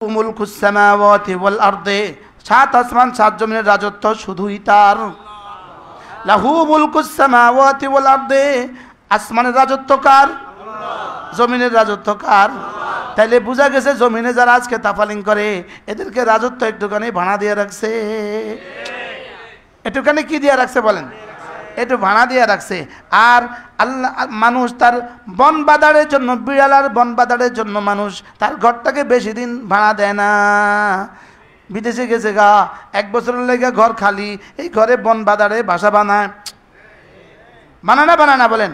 মুলকুস সামাওয়াতি ওয়াল আরদি, সাত আসমান সাত জমিনের রাজত্ব শুধুই তার। লাহু মুলকুস সামাওয়াতি ওয়াল আরদি, আসমানের রাজত্ব কার? জমিনের রাজত্ব কার? তাইলে বোঝা গেছে জমিনে যারা আজকে তাফালিং করে এদেরকে রাজত্ব একটুখানি ভাড়া দিয়ে রাখছে। একটুখানি কি দিয়ে রাখছে বলেন? একটু ভাড়া দিয়ে রাখছে। আর আল্লাহ মানুষ তার বন বাদারের জন্য, বিড়ালার বন বাদারের জন্য মানুষ তার ঘরটাকে বেশি দিন ভাড়া দেয় না। বিদেশে গেছে গা, 1 বছরের লেগে ঘর খালি, এই ঘরে বন বাদারে বাসা বানায়, বানানা বলেন।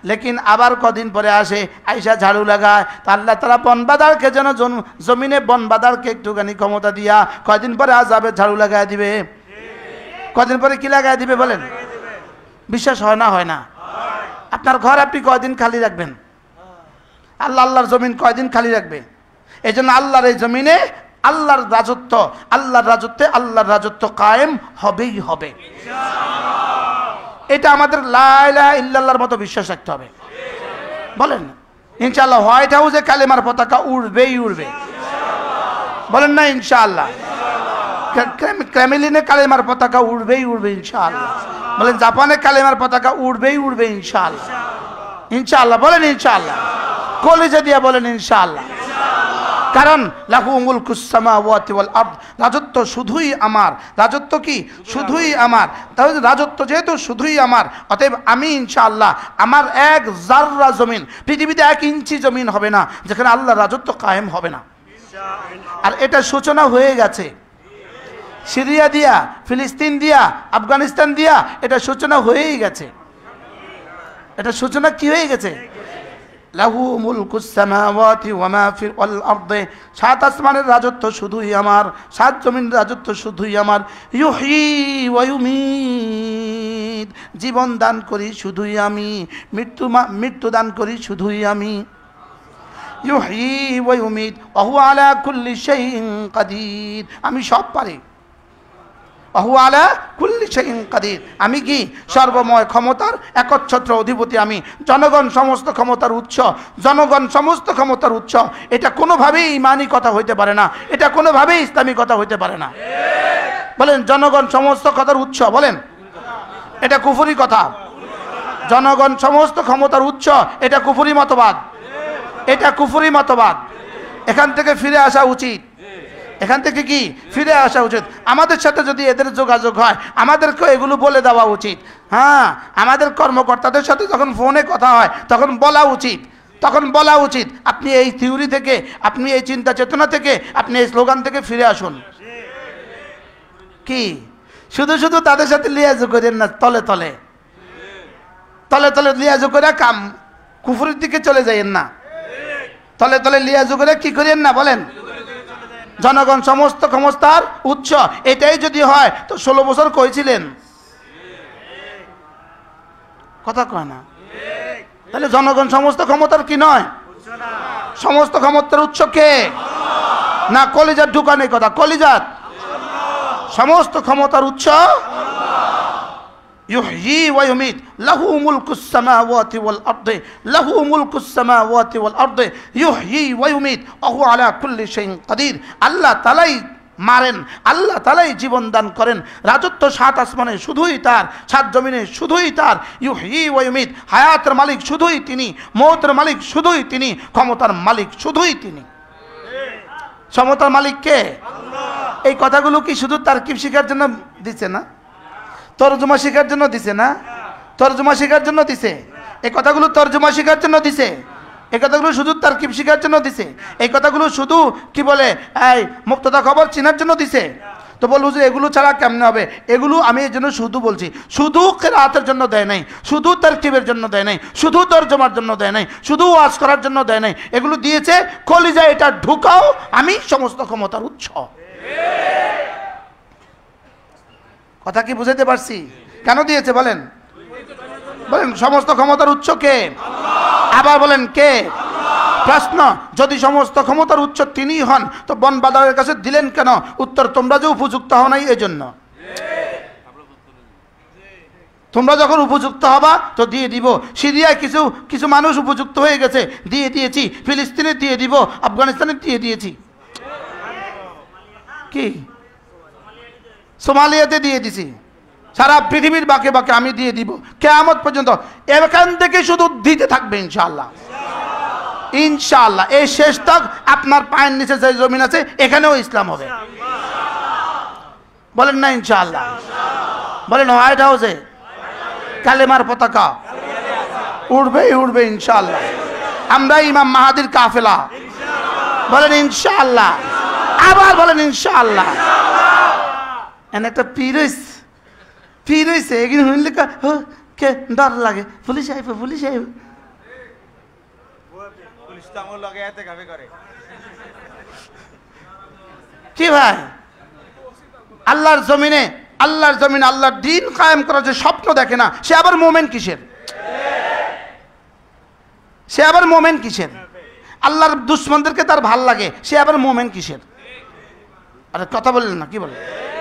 লেকিন আবার কদিন পরে আসে, আইসা ঝাড়ু লাগায়। তা আল্লাহ তারা বন বাদারকে যেন জমিনে বন বাদারকে একটুখানি ক্ষমতা দিয়া কয়দিন পরে আযাবে ঝাড়ু লাগায় দিবে। কদিন পরে কি লাগায় দিবে বলেন? বিশ্বাস হয় না? হয় না? আপনার ঘর আপনি কয়দিন খালি রাখবেন? আল্লাহর জমিন কয়দিন খালি রাখবে? এই জন্য আল্লাহর এই জমিনে আল্লাহর রাজত্ব, আল্লাহর রাজত্ব কায়েম হবেই হবে। এটা আমাদের লা ইলাহা ইল্লাল্লাহর মতো বিশ্বাস রাখতে হবে। বলেন ইনশাআল্লাহ। হোয়াইট হাউসে কালেমার পতাকা উড়বেই উড়বে, বলেন না ইনশাআল্লাহ। ক্রেমলিনে কালেমার পতাকা উড়বেই উড়বে ইনশাআল্লাহ। বলেন জাপানে কালেমার পতাকা উড়বেই উড়বে ইনশাআল্লাহ। ইনশাআল্লাহ বলেন ইনশাআল্লাহ। কলিজা দিয়া বলেন ইনশাআল্লাহ। কারণ লাহু মুলকুস সামাওয়াতি ওয়াল আরদ, রাজত্ব শুধুই আমার। রাজত্ব কি? শুধুই আমার। তাহলে রাজত্ব যেহেতু শুধুই আমার, অতএব আমি ইনশাআল্লাহ আমার 1 জাররা জমিন, পৃথিবীতে 1 ইঞ্চি জমিন হবে না যেখানে আল্লাহর রাজত্ব কায়েম হবে না। আর এটা সূচনা হয়ে গেছে সিরিয়া দিয়া, ফিলিস্তিন দিয়া, আফগানিস্তান দিয়া, এটা সূচনা হয়েই গেছে। এটা সূচনা কি হয়ে গেছে? লাহু মুলকুস সামাওয়াতি ওয়া মা ফিল আরদি, 7 আসমানের রাজত্ব শুধুই আমার, 7 জমিনের রাজত্ব শুধুই আমার। ইউহয়ি ওয়া ইউমীত, জীবন দান করি শুধুই আমি, মৃত্যু দান করি শুধুই আমি। ইউহয়ি ওয়া ইউমীত ওয়া হুয়া আলা কুল্লি শাইইন কাদির, আমি সব পারি। ওয়া আলা কুল্লি শাইইন কাদির, আমি কি? সর্বময় ক্ষমতার একচ্ছত্র অধিপতি আমি। জনগণ সমস্ত ক্ষমতার উৎস, জনগণ সমস্ত ক্ষমতার উৎস। এটা কোনোভাবেই ইমানি কথা হইতে পারে না, এটা কোনোভাবেই ইসলামী কথা হইতে পারে না। বলেন জনগণ সমস্ত কথার উৎস, বলেন এটা কুফরি কথা। জনগণ সমস্ত ক্ষমতার উৎস, এটা কুফরি মতবাদ, এটা কুফরি মতবাদ। এখান থেকে ফিরে আসা উচিত, এখান থেকে কি ফিরে আসা উচিত। আমাদের সাথে যদি এদের যোগাযোগ হয় আমাদেরকেও এগুলো বলে দেওয়া উচিত। হ্যাঁ, আমাদের কর্মকর্তাদের সাথে যখন ফোনে কথা হয় তখন বলা উচিত, আপনি এই থিওরি থেকে, আপনি এই চিন্তা চেতনা থেকে, আপনি এই স্লোগান থেকে ফিরে আসুন। কি শুধু শুধু তাদের সাথে লিয়াজু করেন না, তলে তলে লিয়াজু করে কাম কুফরের দিকে চলে যাইয়েন না। তলে লিয়াজু করে কি করেন না বলেন? জনগণ সমস্ত ক্ষমতার উৎস, এটাই যদি হয় তো 16 বছর কইছিলেন, কথা কয় না। তাহলে জনগণ সমস্ত ক্ষমতার কি নয়? সমস্ত ক্ষমতার উৎস কে? না কলিজার ঢুকানো কথা, কলিজার সমস্ত ক্ষমতার উৎস ইউহয়ি ওয়া ইউমীত, লাহু মুলকুস সামাওয়াতি ওয়াল আরদি, লাহু মুলকুস সামাওয়াতি ওয়াল আরদি, ইউহয়ি ওয়া ইউমীত ওয়া হুয়া আলা কুল্লি শাইইন কাদির। আল্লাহ তাআলাই মারেন, আল্লাহ তাআলাই জীবন দান করেন। রাজত্ব 7 আসমানে শুধুই তার, 7 জমিনে শুধুই তার। ইউহয়ি ওয়া ইউমীত, হায়াতের মালিক শুধুই তিনি, মওতের মালিক শুধুই তিনি, ক্ষমতার মালিক শুধুই তিনি। ক্ষমতার মালিক কে? আল্লাহ। এই কথাগুলো কি শুধু তারকিব শিখার জন্য দিছে না? তরজমা শেখার জন্য দিছে না? তরজমা শেখার জন্য দিছে। এই কথাগুলো তরজমা শেখার জন্য দিছে, এই কথাগুলো শুধু তারকিব শেখার জন্য দিছে, এই কথাগুলো শুধু কি বলে এই মুক্তদা খবর চেনার জন্য দিছে। তো বলবো যে এগুলো ছাড়া কেমনে হবে? এগুলো আমি এই জন্য শুধু বলছি, শুধু কিরাতের জন্য দেয় নাই, শুধু তারকিবের জন্য দেয় নাই, শুধু তরজমার জন্য দেয় নাই, শুধু ওয়াজ করার জন্য দেয় নাই। এগুলো দিয়েছে কলিজায় এটা ঢুকাও, আমি সমস্ত ক্ষমতার উৎস। কথা কি বুঝাতে পারছি? কেন দিয়েছে বলেন? বলেন সমস্ত ক্ষমতার উৎস কে? আবার বলেন কে? প্রশ্ন, যদি সমস্ত ক্ষমতার উৎস তিনি হন তো বন বাদারের কাছে দিলেন কেন? উত্তর, তোমরা যে উপযুক্ত হও নাই এই জন্য। তোমরা যখন উপযুক্ত হবা তো দিয়ে দিব। সিরিয়ায় কিছু মানুষ উপযুক্ত হয়ে গেছে, দিয়ে দিয়েছি। ফিলিস্তিনে দিয়ে দিব, আফগানিস্তানে দিয়ে দিয়েছি। কি সোমালিয়াতে দিয়ে দিছি, সারা পৃথিবীর বাঁকে বাঁকে আমি দিয়ে দিব কিয়ামত পর্যন্ত। এখান থেকে শুধু দিতে থাকবে ইনশাআল্লাহ, ইনশাআল্লাহ। এই শেষ তক আপনার পায়ের নিচে যে জমিন আছে এখানেও ইসলাম হবে। বলেন না ইনশাআল্লাহ? বলেন হোয়াইট হাউসে কালেমার পতাকা উড়বেই উড়বে ইনশাআল্লাহ। আমরা ইমাম মাহাদির কাফেলা, বলেন ইনশাআল্লাহ। আবার বলেন ইনশাআল্লাহ। এনে একটা পীর হইছে এগিয়ে হইলে কে ডর লাগে, পুলিশ আইব পুলিশ আইব। কি ভাই, আল্লাহর জমিনে আল্লাহর দিন কায়েম করার যে স্বপ্ন দেখে না, সে আবার মোমেন কিসের? সে আবার মোমেন কিসের? আল্লাহর দুশ্মনদেরকে তার ভাল লাগে, সে আবার মোমেন কিসের? আরে কথা বললেন না, কি বলে?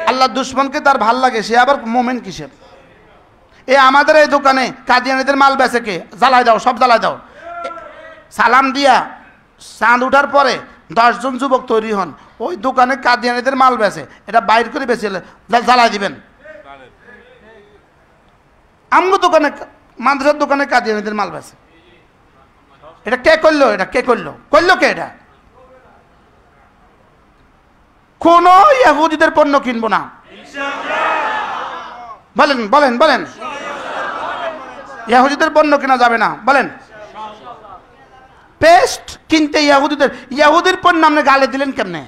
আল্লাহর দুশ্মনকে তার ভাল লাগে, সে আবার মোমেন কিসের? আমাদের এই দোকানে কাদিয়ানীদের মাল বেচে কে? জ্বালাই দাও, সব জ্বালাই দাও। সালাম দিয়া চাঁদ উঠার পরে 10 জন যুবক তৈরি হন, ওই দোকানে কাদিয়ানীদের মাল বেচে, এটা বাইর করে বেচলে জ্বালাই দিবেন। আমগো দোকানে, মাদ্রাসার দোকানে কাদিয়ানীদের মাল বেচে, এটা কে করলো? এটা কে করলো? করলো কে? এটা কোন ইহুদিদের পণ্য কিনবো না। বলেন বলেন বলেন, ইহুদিদের পণ্য কেনা যাবে না। বলেন পেস্ট কিনতে ইহুদির পণ্য আপনি গালে দিলেন কেমনে?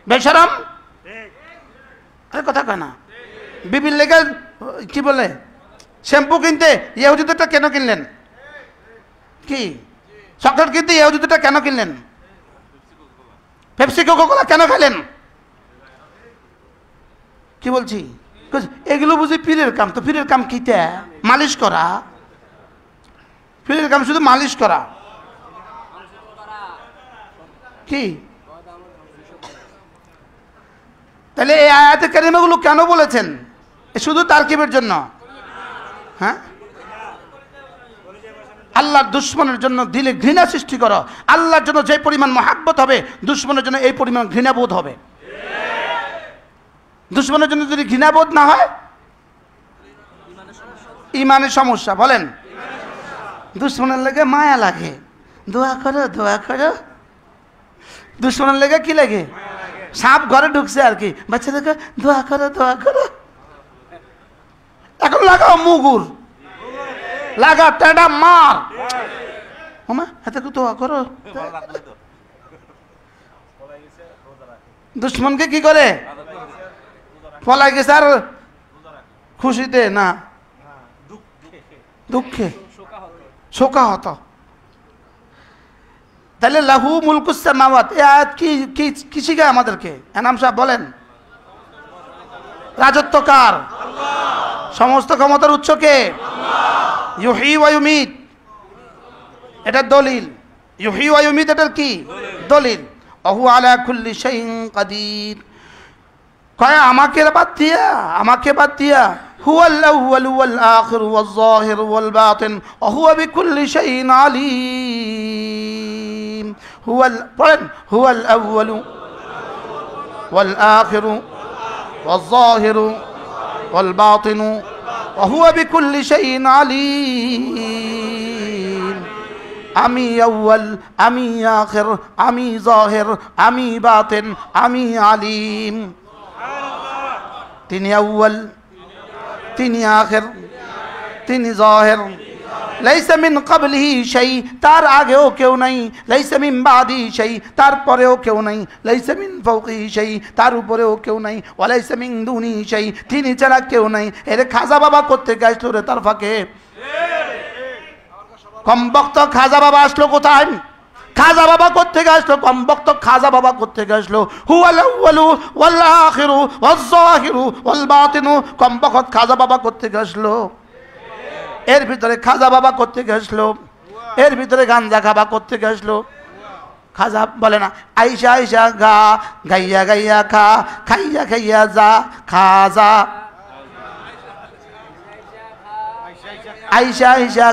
বেশরম, আরে কথা কয় না। বিবির লেগে কি বলে শ্যাম্পু কিনতে ইহুদিদেরটা কেন কিনলেন? কি চকলেট কিনতে ইহুদিদেরটা কেন কিনলেন? পেপসি কোকা-কোলা কেন খেলেন? কি বলছি? এগুলো বুঝি পীরের কাম। তো পীরের কাম কিটা? মালিশ করা। পীরের কাম শুধু মালিশ করা। কি তাহলে এই আয়াতে কারিমাগুলো কেন বলেছেন? শুধু তারকিবের জন্য? হ্যাঁ, আল্লাহর দুশ্মনের জন্য দিলে ঘৃণা সৃষ্টি করো। আল্লাহর জন্য যে পরিমাণ মহাব্বত হবে, দুশ্মনের জন্য এই পরিমাণ ঘৃণাবোধ হবে। দুশ্মনের জন্য যদি ঘৃণাবোধ না হয়, ইমানের সমস্যা। বলেন দুশ্মনের লেগে মায়া লাগে, দোয়া করো দোয়া করো। দুশ্মনের লেগে কি লাগে? সাপ ঘরে ঢুকছে আর কি, বাচ্চাদেরকে দোয়া করো দোয়া করো। এখন লাগাও মুগুর, লাগা টেডা মার, ওমা হাতে দোয়া করো। দুশ্মনকে কি করে? পলাই গেছে আর খুশিতে না, দুঃখে শোকাহত। তাহলে লাহু মুলকুস সামাওয়াত, এই আয়াত কি শিখায় আমাদেরকে? এনাম সাহেব বলেন। রাজত্ব কার? সমস্ত ক্ষমতার উৎস কে? ইউহয়ী ওয়া ইউমীত, এটা দলিল। ইউহয়ী ওয়া ইউমীত এটার কি দলিল? ওহু আলা কুল্লি শাইইন কাদির। কয় আমাকে বাদ দিয়া হুয়াল আউয়ালু ওয়াল আখিরু ওয়াল যাহিরু ওয়াল বাতিন ওয়া হুয়া বিকুল্লি শাইইন আলীম। হুয়াল আউয়ালু ওয়াল আখিরু ওয়াল যাহিরু ওয়াল বাতিনু ওয়া হুয়া বিকুল্লি শাইইন আলীম। আমি আউয়াল, আমি আখির, আমি যাহির, আমি বাতিন, আমি আলীম। তিনি আউয়াল, তিনি আখির, তিনি যাহির। লাইসা মিন ক্বাবলিহি শাই, তার আগেও কেউ নাই। লাইসা মিন বাদিহি শাই, তার পরেও কেউ নাই। লাইসা মিন ফাওকিহি শাই, তার উপরেও কেউ নাই। ওয়া লাইসা মিন দুনিহি শাই, তিনি ছাড়া কেউ নাই। এরে খাজা বাবা করতে গেছিল রে তার ফাঁকে। কমবক্ত খাজা বাবা আসলো কোথায়? খাজা বাবা কোত্থেকে আসলো? কমবক্ত খাজা বাবা কোত্থেকে আসলো? হুয়াল আউয়ালু ওয়াল আখিরু ওয়াজ যাহিরু ওয়াল বাতিনু। কমবক্ত খাজা বাবা কোত্থেকে আসলো? এর ভিতরে খাজা বাবা কোত্থেকে আসলো? এর ভিতরে গাঞ্জা খাবা কোত্থেকে আসলো? খাজা বলে না আইসা আইসা গা, গাইয়া গাইয়া খা, খাইয়া খাইয়া যা, খাজা। আইসা আইসা,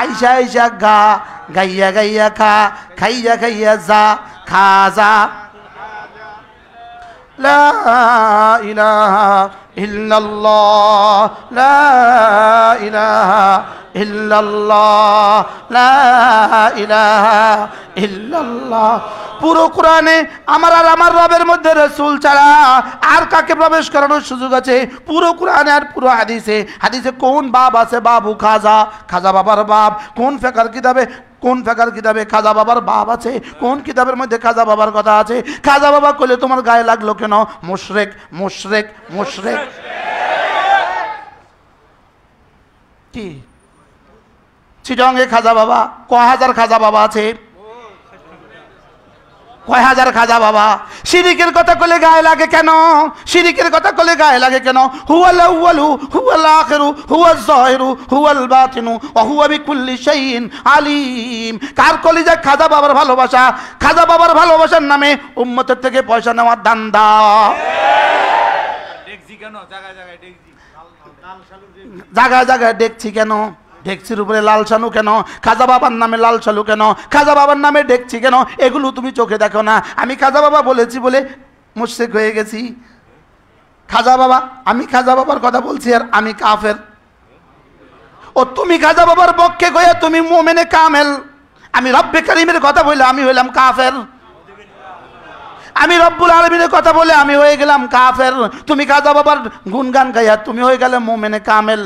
আইসা আইসা গা, গাইয়া গাইয়া খা, খাইয়া খাইয়া যা, খাজা। লা ইলাহা ইল্লাল্লাহ, লা ইলাহা ইল্লাল্লাহ, লা ইলাহা ইল্লাল্লাহ। পুরো কোরআনে আমার আর আমার রবের মধ্যে রাসূল ছাড়া আর কাকে প্রবেশ করানোর সুযোগ আছে? পুরো কোরআনে আর পুরো হাদিসে, হাদিসে কোন বাব আছে? বাবু খাজা, খাজা বাবার বাব। কোন ফিকহ কিতাবে, কোন ফিকহ কিতাবে খাজা বাবার বাব আছে? কোন কিতাবের মধ্যে খাজা বাবার কথা আছে? খাজা বাবা কইলে তোমার গায়ে লাগলো কেন? মুশরিক, মুশরিক, মুশরিক। কি চিটংয়ে খাজা বাবা? কয় হাজার খাজা বাবা আছে? কয় হাজার খাজা বাবা? শিরিকের কথা কইলে গায়ে লাগে কেন? শিরিকের কথা কইলে গায়ে লাগে কেন? হুয়াল আউয়ালু হুয়াল আখিরু হুয়াজ যাহিরু হুয়াল বাতিনু ওয়া হুয়া বিকুল্লি শাইইন আলিম। কার কলিজায় খাজা বাবার ভালোবাসা? খাজা বাবার ভালোবাসার নামে উম্মতের থেকে পয়সা নেওয়ার ধান্দা। দেখছি কেন জায়গায় জায়গায় দেখছি, জায়গায় জায়গায় দেখছি কেন? ডেকচির উপরে লাল শানু কেন? খাজা বাবার নামে লাল শালু কেন? খাজা বাবার নামে ডেকছি কেন? এগুলো তুমি চোখে দেখো না। আমি খাজা বাবা বলেছি বলে মুশরিক হয়ে গেছি? খাজা বাবা, আমি খাজা বাবার কথা বলছি আর আমি কাফের? ও তুমি খাজা বাবার পক্ষে কইয়া তুমি মুমিনে কামেল, আমি রব্বে কারীমের কথা বলে আমি হইলাম কাফের। আমি রব্বুল আলামিনের কথা বলে আমি হয়ে গেলাম কাফের। তুমি খাজা বাবার গুণগান গাইয়া তুমি হয়ে গেলে মুমিনে কামেল।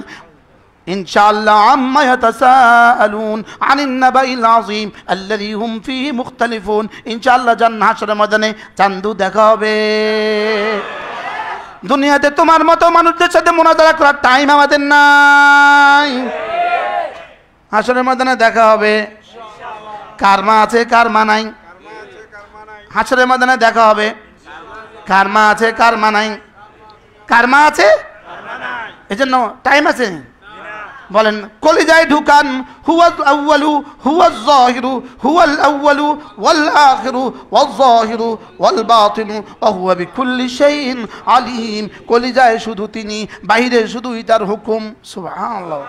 ইনশাআল্লাহ আম্মা ইয়াতাসাআলুন আনিন নাবাইল আযীম আল্লাযী হুম ফীহি মুখতালিফুন। ইনশাআল্লাহ জান্নাত হাশরের ময়দানে চান্দু দেখা হবে। দুনিয়াতে তোমার মতো মানুষদের সাথে মুনাজারা করার টাইম আমাদের নাই। হাশরের ময়দানে দেখা হবে। কার মা আছে কার মা নাই? হাশরের ময়দানে দেখা হবে। কার মা আছে কার মা নাই? কার মা আছে? এজন্য টাইম আছে। বলেন কলিজায় ঢুকান হুয়াল আউয়ালু হুয়াজ যাহিরু হুয়াল আউয়ালু ওয়াল আখিরু ওয়াজ যাহিরু ওয়াল বাতিনু ওয়া হুয়া বিকুল্লি শাইইন আলিম। কলিজায় শুধু তিনি, বাইরে শুধুই তার হুকুম। সুবহানাল্লাহ।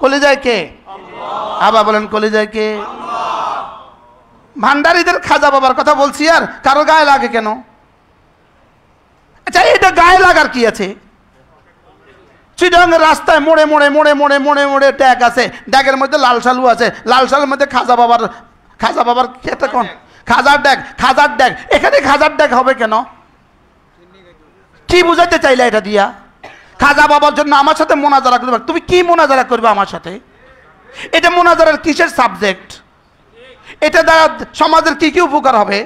কলিজায় কে? আল্লাহ। আবার বলেন কলিজায় কে? আল্লাহ। ভান্ডারীদের খাজা বাবার কথা বলছি আর কারো গায়ে লাগে কেন? আচ্ছা এটা গায়ে লাগার কি আছে? চিটাঙ্গের রাস্তায় মোড়ে মোড়ে মোড়ে মোড়ে মোড়ে মোড়ে ট্যাগ আছে, ট্যাগের মধ্যে লাল শালু আছে, লাল শালুর মধ্যে খাজা বাবার খেতে কোন খাজার ড্যাগ, খাজার ড্যাগ। এখানে খাজার ড্যাগ হবে কেন? কি বুঝাইতে চাইলে এটা দিয়া? খাজা বাবার জন্য আমার সাথে মোনাজারা করবে। তুমি কি মোনাজারা করবে আমার সাথে? এটা মোনাজারার কিসের সাবজেক্ট? এটা দ্বারা সমাজের কি কি উপকার হবে?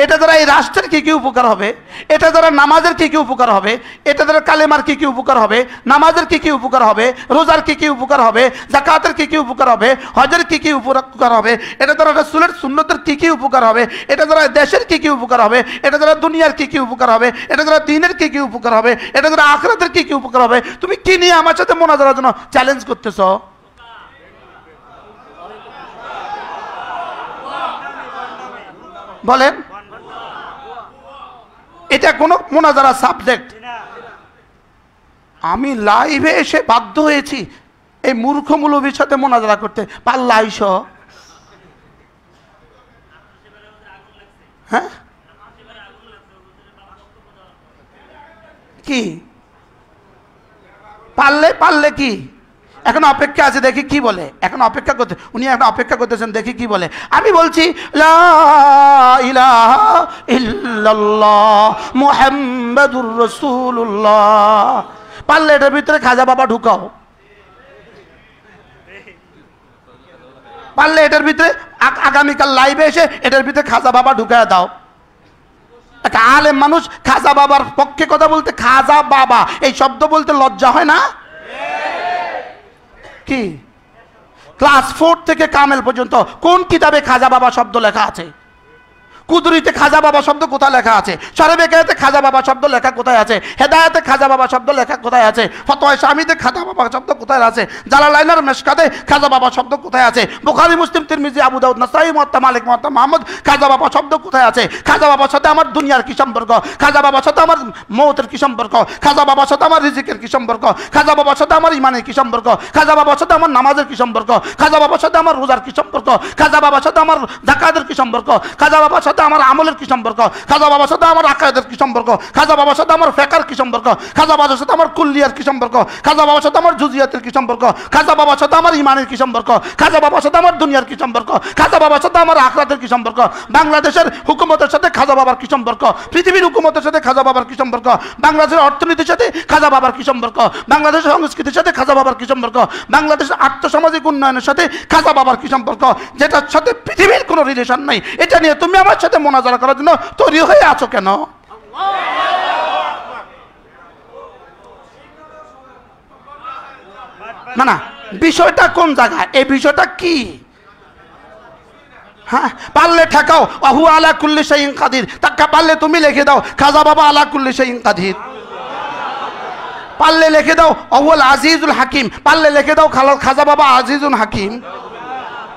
এটা দ্বারা এই রাষ্ট্রের কি কি উপকার হবে? এটা দ্বারা নামাজের কি কি উপকার হবে? এটা দ্বারা কালেমার কি কি উপকার হবে? নামাজের কি কি উপকার হবে? রোজার কি কি উপকার হবে? যাকাতের কি কি উপকার হবে? হজের কি কি উপকার হবে? এটা দ্বারা রাসূলের সুন্নতের কি কি উপকার হবে? এটা দ্বারা দেশের কি কি উপকার হবে? এটা দ্বারা দুনিয়ার কি কি উপকার হবে? এটা দ্বারা দ্বীনের কি কি উপকার হবে? এটা দ্বারা আখিরাতের কি কি উপকার হবে? তুমি কি নিয়ে আমার সাথে মোনাজারার জন্য চ্যালেঞ্জ করতেছো? বলেন এটা কোনো মোনাজারা সাবজেক্ট? আমি লাইভে এসে বাধ্য হয়েছি এই মূর্খ মৌলবীর সাথে মোনাজারা করতে। পাল্লা আইস? হ্যাঁ কি পারলে কি? এখন অপেক্ষা আছে, দেখি কি বলে। এখন অপেক্ষা করতে, উনি এখন অপেক্ষা করতেছেন, দেখি কি বলে। আমি বলছি লা ইলাহা ইল্লাল্লাহ মুহাম্মাদুর রাসূলুল্লাহ। পারলে এটার ভিতরে খাজা বাবা ঢুকাও। পারলে এটার ভিতরে আগামীকাল লাইভে এসে এটার ভিতরে খাজা বাবা ঢুকায় দাও। একটা আলেম মানুষ খাজা বাবার পক্ষে কথা বলতে, খাজা বাবা এই শব্দ বলতে লজ্জা হয় না? কি ক্লাস 4 থেকে কামেল পর্যন্ত কোন কিতাবে খাজা বাবা শব্দ লেখা আছে? কুদরিতে খাজা বাবা শব্দ কোথায় লেখা আছে? শরবেকায়াতে খাজা বাবা শব্দ লেখা কোথায় আছে? হেদায়েতে খাজা বাবা শব্দ লেখা কোথায় আছে? ফতোয়া শামিতে খাজা বাবা শব্দ কোথায় আছে? জালালাইনের মিশকাতে খাজা বাবা শব্দ কোথায় আছে? বুখারী মুসলিম তিরমিজি আবু দাউদ নাসাই মুওয়াত্তা মালিক মুওয়াত্তা মুহাম্মদ খাজা বাবা শব্দ কোথায় আছে? খাজা বাবার সাথে আমার দুনিয়ার কি সম্পর্ক? খাজা বাবার সাথে আমার মওতের কি সম্পর্ক? খাজা বাবার সাথে আমার রিজিকের কি সম্পর্ক? খাজা বাবার সাথে আমার ঈমানের কি সম্পর্ক? খাজা বাবার সাথে আমার নামাজের কি সম্পর্ক? খাজা বাবার সাথে আমার রোজার কি সম্পর্ক? খাজা বাবার সাথে আমার যাকাতের কি সম্পর্ক? খাজা বাবার সাথে সাথে আমার আমলের কি সম্পর্ক, খাজা বাবার সাথে আমার আকায়েদের কি সম্পর্ক, খাজা বাবার সাথে আমার ফিকহের কি সম্পর্ক, খাজা বাবার সাথে আমার কুল্লিয়ার কি সম্পর্ক, খাজা বাবার সাথে আমার জুজিয়াতের কি সম্পর্ক, খাজা বাবার সাথে আমার ইমানের কি সম্পর্ক, খাজা বাবার সাথে আমার দুনিয়ার কি সম্পর্ক, খাজা বাবার সাথে আমার আখিরাতের কি সম্পর্ক, বাংলাদেশের হুকুমতের সাথে খাজা বাবার কি সম্পর্ক, পৃথিবীর হুকুমতের সাথে খাজা বাবার কি সম্পর্ক, বাংলাদেশের অর্থনীতির সাথে খাজা বাবার কি সম্পর্ক, বাংলাদেশের সংস্কৃতির সাথে খাজা বাবার কি সম্পর্ক, বাংলাদেশের আর্থসামাজিক উন্নয়নের সাথে খাজা বাবার কি সম্পর্ক, যেটার সাথে পৃথিবীর কোনো রিলেশন নাই, এটা নিয়ে তুমি আমার সাথে মোনাজারা করার জন্য তৈরি হয়ে আছো কেন? না না, বিষয়টা কোন জায়গায়, এই বিষয়টা কি? হ্যাঁ, পারলে ঠেকাও আহু আলা কুল্লি শাইইন কাদির, তাকে পারলে তুমি লিখে দাও খাজা বাবা আলা কুল্লি শাইইন কাদির, পারলে লিখে দাও আউয়াল আজিজুল হাকিম, পারলে লিখে দাও খাজা বাবা আজিজুল হাকিম,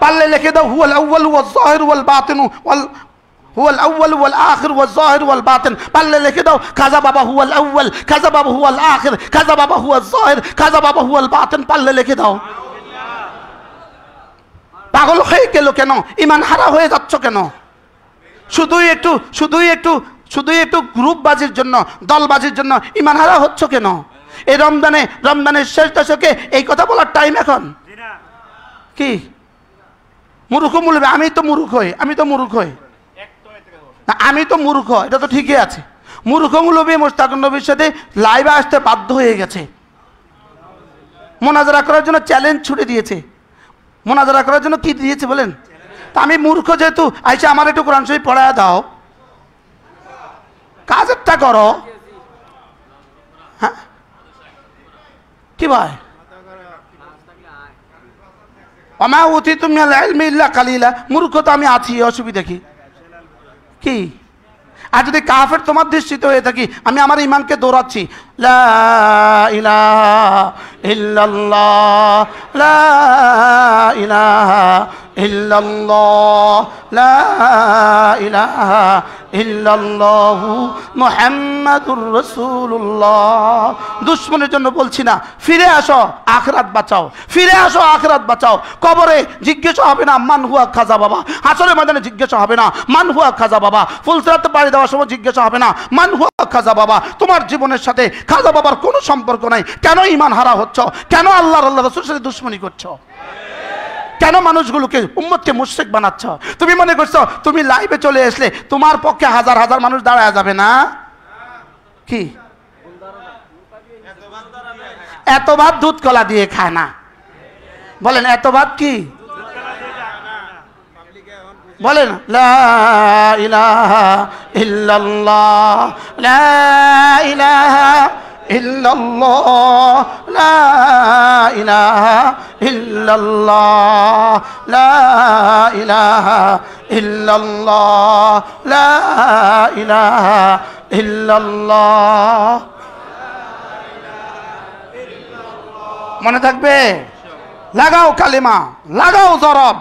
পারলে লিখে দাও হুয়াল আউয়াল ওয়াল যাহির ওয়াল বাতিন ওয়াল হুয়াল আউয়াল ওয়াল আখির ওয়াল যাহির ওয়াল বাতিন, পারলে লিখে দাও খাজা বাবা হুয়াল আউয়াল, খাজা বাবা হুয়াল আখির, খাজা বাবা হুয়াল যাহির, খাজা বাবা হুয়াল বাতিন, পারলে লিখে দাও। পাগল হয়ে গেল কেন? ইমান হারা হয়ে যাচ্ছ কেন? শুধুই একটু গ্রুপবাজির জন্য, দলবাজির জন্য ইমান হারা হচ্ছ কেন? এই রমজানের শেষ দশকে এই কথা বলার টাইম এখন কি? মূর্খ বলবে আমি তো মূর্খ হই, আমি তো মূর্খ, এটা তো ঠিকই আছে। মূর্খ মৌলবী মোশতাকুর নবীর সাথে লাইভে আসতে বাধ্য হয়ে গেছে, মোনাজারা করার জন্য চ্যালেঞ্জ ছুড়ে দিয়েছে। মোনাজারা করার জন্য কি দিয়েছে বলেন? তা আমি মূর্খ যেহেতু আইসা আমার একটু কোরআন শরীফ পড়ায়া দাও, কাজেরটা করো। হ্যাঁ কি ভাই, আমা উতিতুম মিনাল ইলমি ইল্লা কালিলা, মূর্খ তো আমি আছি, অসুবিধা কি? আর যদি কাফের তোমার দৃষ্টিতে হয়ে থাকি, আমি আমার ইমানকে দৌড়াচ্ছি, লা ইলাহা ইল্লাল্লাহ, লা ইলাহা ইল্লাল্লাহ, লা ইলাহা ইল্লাল্লাহু মুহাম্মাদুর রাসূলুল্লাহ। দুশমনের জন্য বলছি না, ফিরে আসো, আখিরাত বাঁচাও, ফিরে আসো, আখিরাত বাঁচাও। কবরে জিজ্ঞাসা হবে না মান হুয়া খাজা বাবা, হাসরের ময়দানে জিজ্ঞাসা হবে না মান হুয়া খাজা বাবা, ফুলসিরাতে পাড়ি দেওয়ার সময় জিজ্ঞাসা হবে না মান হুয়া খাজা বাবা। তোমার জীবনের সাথে খাজা বাবার কোনো সম্পর্ক নাই। কেন ইমান হারা হচ্ছ? কেন আল্লাহ রাসূলের সাথে দুশমনী করছো? কেন মানুষগুলোকে উম্মতকে মুশরিক বানাচ্ছ? তুমি মনে করছো তুমি লাইভে চলে আসলে তোমার পক্ষে হাজার হাজার মানুষ দাঁড়ায় যাবে না? কি এত ভাত দুধ কলা দিয়ে খায় না? বলেন এত ভাত কি? বলেন লা ইলাহা ইল্লাল্লাহ, লা ইলাহা ইল্লাল্লাহ, লা ইলাহা ইল্লাল্লাহ, লা ইলাহা ইল্লাল্লাহ, লা ইলাহা ইল্লাল্লাহ। মনে থাকবে? লাগাও কালিমা, লাগাও জরব,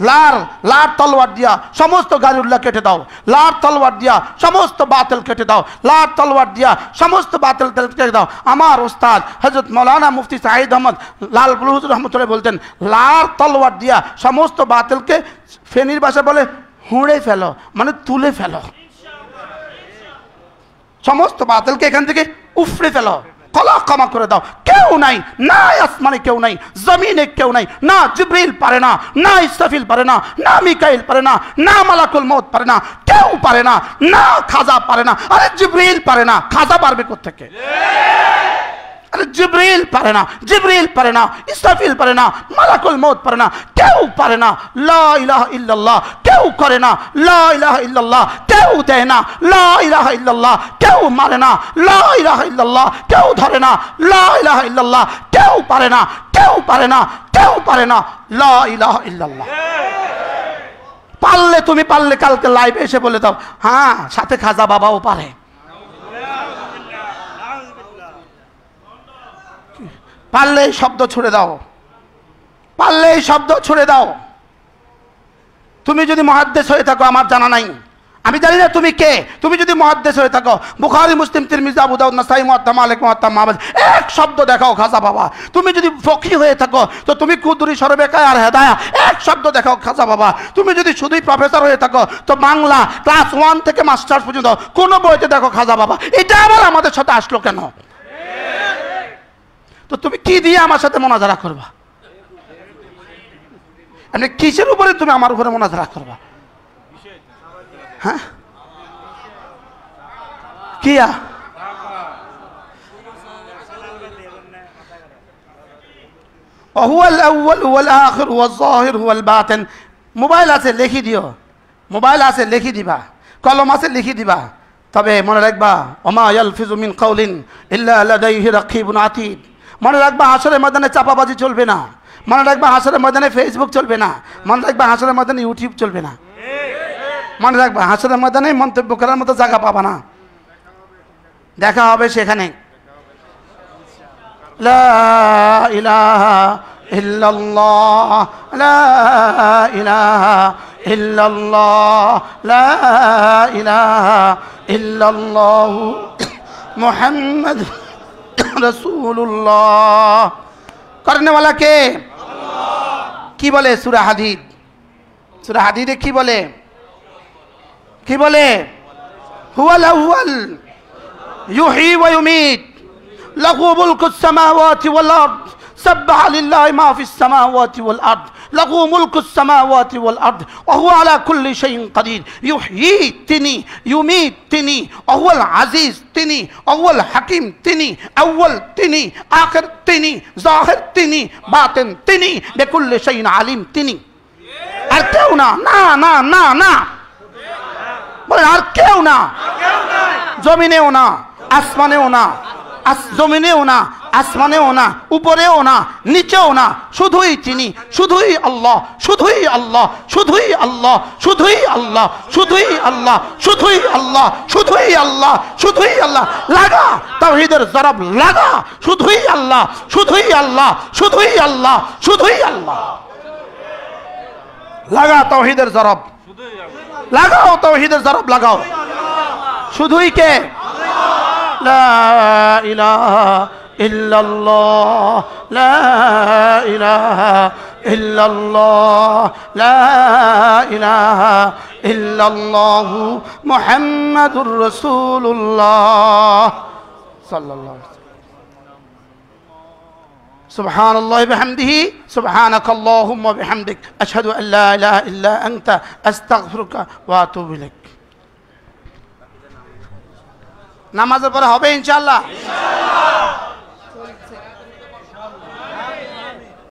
লার তলোয়ার দিয়া সমস্ত গালিউল্লাহ কেটে দাও, লার তলোয়ার দিয়া সমস্ত বাতিল কেটে দাও, লার তলোয়ার দিয়া সমস্ত বাতিল কেটে দাও। আমার উস্তাদ হযরত মাওলানা মুফতি সাঈদ আহমদ লাল হুজুর রহমতুল্লাহ বলতেন, লার তলোয়ার দিয়া সমস্ত বাতিলকে, ফেনীর ভাষা বলে হুঁড়ে ফেলো, মানে তুলে ফেলো, সমস্ত বাতিলকে এখান থেকে উফড়ে ফেলো, কলা ক্ষমা করে দাও। কেউ নাই, না আসমানে কেউ নাই, জমিনে কেউ নাই, না জিবরিল পারে না, না ইসরাফিল পারে না, না মিকাইল পারে না, না মালাকুল মউত পারে না, কেউ পারে না, না খাজা পারে না। আরে জিবরিল পারে না, খাজা পারবে কোত্থেকে? আরে জিবরিল পারে না, জিবরিল পারে না, ইসরাফিল পারে না, মালাকুল মউত পারে না, কেউ পারে না। লা ইলাহা ইল্লাল্লাহ কেউ করে না, লা ইলাহা ইল্লাল্লাহ কেউ দেয় না, লা ইলাহা ইল্লাল্লাহ কেউ মারে না, লা ইলাহা ইল্লাল্লাহ কেউ ধরে না, লা ইলাহা ইল্লাল্লাহ কেউ পারে না, কেউ পারে না, কেউ পারে না, লা ইলাহা ইল্লাল্লাহ। পারলে তুমি পারলে কালকে লাইভে এসে বলে দাও, হ্যাঁ সাথে খাজা বাবাও পারে। পারলে এই শব্দ ছুড়ে দাও, পারলে এই শব্দ ছুড়ে দাও। তুমি যদি মুহাদ্দিস হয়ে থাকো আমার জানা নাই, আমি জানি না তুমি কে। তুমি যদি মুহাদ্দিস হয়ে থাকো, বুখারী, মুসলিম, তিরমিজি, আবু দাউদ, নাসাই, মুওয়াত্তা মালিক, মুওয়াত্তা মাহমুদ, এক শব্দ দেখাও খাজা বাবা। তুমি যদি ফকিহ হয়ে থাকো তো তুমি কুদুরি, সরবেকায় আর হেদায়া, এক শব্দ দেখাও খাজা বাবা। তুমি যদি শুধুই প্রফেসর হয়ে থাকো তো বাংলা ক্লাস 1 থেকে মাস্টার্স পর্যন্ত কোন বইতে দেখো খাজা বাবা। এটা আবার আমাদের সাথে আসলো কেন? তো তুমি কি দিয়ে আমার সাথে মোনাজারা করবা? আপনি কিসের উপরে তুমি আমার উপরে মোনাজারা করবা? হ্যাঁ কিয়া হুয়াল আউয়াল হুয়াল আখির হুয়াল যাহির হুয়াল বাতিন। মোবাইল আছে লিখে দিও, মোবাইল আছে লিখে দিবা, কলম আছে লিখে দিবা। তবে মনে রাখবা ওমা ইয়ালফিজু মিন কাউলিন ইল্লা লাদাইহি রাকিবুন আতীদ। মনে রাখবা হাসরের ময়দানে চাপাবাজি চলবে না। মনে রাখবা হাসরের ময়দানে ফেসবুক চলবে না। মনে রাখবা হাসরের ময়দানে ইউটিউব চলবে না। মনে রাখবা হাসরের ময়দানে মন্তব্য করার মতো জায়গা পাবা না। দেখা হবে সেখানে। লা ইলাহা ইল্লাল্লাহ, লা ইলাহা ইল্লাল্লাহ, লা ইলাহা ইল্লাল্লাহ মুহাম্মদ রাসূলুল্লাহ। করনেওয়ালা কে? কি বলে সূরা হাদীদ? সূরা হাদীদে কি বলে? কি বলে? হুয়াল আউয়াল ইউহয়ী ওয়া ইউমীত, লাহু মুলকুস সামাওয়াতি ওয়াল আরদ, সাব্বাহা লিল্লাহি মা ফিস সামাওয়াতি ওয়াল আরদ, লাহু মুলকুস সামাওয়াতি ওয়াল আরদ ওয়া হুয়া আলা কুল্লি শাইইন কাদির। ইউহয়ী তিনি, ইউমীত তিনি, ওয়া হুয়াল আজিজ তিনি, ওয়া হুয়াল হাকিম তিনি, আউয়াল তিনি, আখির তিনি, যাহির তিনি, বাতিন তিনি, বিকুল্লি শাইইন আলিম তিনি। আর কেউ না, না না না না, বলেন আর কেউ না। জমিনেও না, আসমানেও না, জমিনেও না, আসমানেও না, উপরেও না, নিচেও না, শুধুই তিনি, শুধুই আল্লাহ, শুধুই আল্লাহ, শুধুই আল্লাহ, শুধুই আল্লাহ, শুধুই আল্লাহ, শুধুই আল্লাহ, শুধুই আল্লাহ, শুধুই আল্লাহ। লাগা তাওহীদের জরব লাগা, শুধুই আল্লাহ, শুধুই আল্লাহ, শুধুই আল্লাহ, শুধুই আল্লাহ। লাগা তাওহীদের জরব, লাগাও তাওহীদের জরব লাগাও। শুধুই কে? লা ইলাহা ইল্লাল্লাহ, লা ইলাহা ইল্লাল্লাহ, লা ইলাহা ইল্লাল্লাহ মুহাম্মাদুর রাসূলুল্লাহ সাল্লাল্লাহু আলাইহি ওয়াসাল্লাম। সুবহানাল্লাহি বিহামদিহি, সুবহানাকাল্লাহুম্মা বিহামদিক, আশহাদু আল লা ইলাহা ইল্লা আনতা, আস্তাগফিরুকা ওয়া আতুবু ইলাইক। নামাজের পরে হবে ইনশাআল্লাহ।